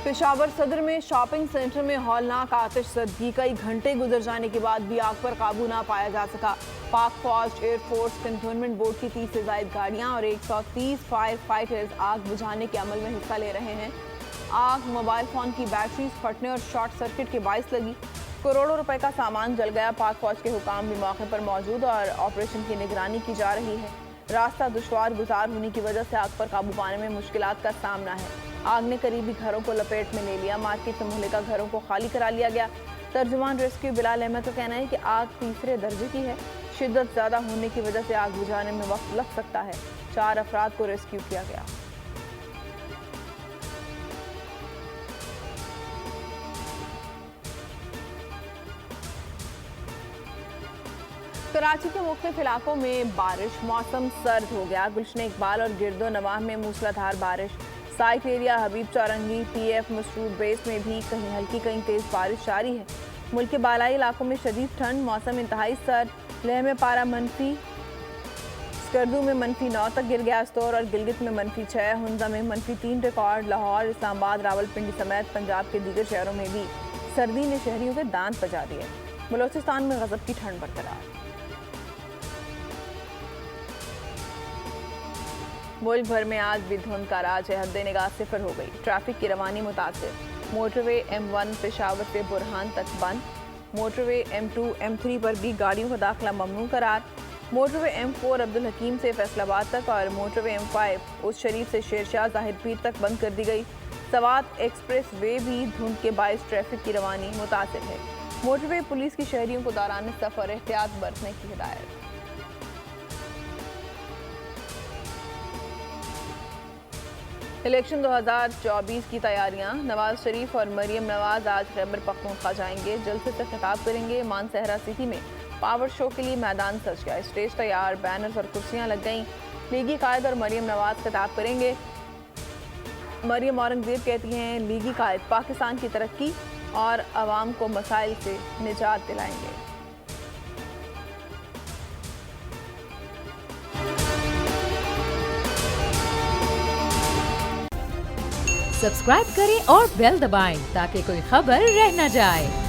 पेशावर सदर में shopping centre में हौलनाक आतिशज़दगी, कई घंटे गुजर जाने के बाद भी आग पर काबू ना पाया जा सका। पाक फौज, एयरफोर्स, कंटोनमेंट बोर्ड की 30 से ज़ायद गाड़ियां और 130 फायर फाइटर्स आग बुझाने के अमल में हिस्सा ले रहे हैं। आग मोबाइल फ़ोन की बैटरीज फटने और शॉर्ट सर्किट के बाइस लगी। करोड़ों रुपए का सामान जल गया। पाक फौज के हुकाम भी मौके पर मौजूद और ऑपरेशन की निगरानी की जा रही है। रास्ता दुश्वार गुजार होने की वजह से आग पर काबू पाने में मुश्किलात का सामना है। आग ने करीबी घरों को लपेट में ले लिया। मार्केट से मुहल्लिका घरों को खाली करा लिया गया। तर्जुमान रेस्क्यू बिलाल अहमद का कहना है कि आग तीसरे दर्जे की है। शिद्दत ज़्यादा होने की वजह से आग बुझाने में वक्त लग सकता है। 4 अफराद को रेस्क्यू किया गया। कराची के मुख्तलिफ इलाकों में बारिश, मौसम सर्द हो गया। गुलशन इकबाल और गिरदो नवाह में मूसलाधार बारिश। साइट एरिया हबीब चौरंगी, PF मसरूर बेस में भी कहीं हल्की कहीं तेज बारिश जारी है। मुल्क के बालाई इलाकों में शदीद ठंड, मौसम इंतहाई सर्द। लेह में पारा -, स्कर्दू में -9 तक गिर गया। अस्तौर और गिलगित में -6, हुंजा में -3 रिकॉर्ड। लाहौर, इस्लामाबाद, रावलपिंडी समेत पंजाब के दीगर शहरों में भी सर्दी ने शहरियों के दांत बजा दिए। बलोचिस्तान में गजब की ठंड बरकरार। मुल्क भर में आज भी धुंध का राज है। हद निगाह सिफर हो गई। ट्रैफिक की रवानी मुतासिर। मोटरवे M1 पेशावर से बुरहान तक बंद। मोटरवे M2, M3 पर भी गाड़ियों का दाखिला ममनू करार। मोटरवे M4 अब्दुल हकीम से फैसलाबाद तक और मोटरवे M5 उस शरीफ से शेरशाह जाहिर पीर तक बंद कर दी गई। सवात एक्सप्रेस वे भी धुंध के बायस ट्रैफिक की रवानी मुतासिर है। मोटरवे पुलिस की शहरियों को दौरान सफर एहतियात बरतने की हिदायत। इलेक्शन 2024 की तैयारियां। नवाज शरीफ और मरियम नवाज आज खैबर पख्तूनख्वा जाएंगे। जलसे से खिताब करेंगे। मानसहरा सिटी में पावर शो के लिए मैदान सज गया। स्टेज तैयार, बैनर्स और कुर्सियां लग गईं। लीगी कायद और मरियम नवाज खिताब करेंगे। मरियम औरंगजेब कहती हैं, लीगी कायद पाकिस्तान की तरक्की और अवाम को मसाइल से निजात दिलाएंगे। सब्सक्राइब करें और बेल दबाएं ताकि कोई खबर रह न जाए।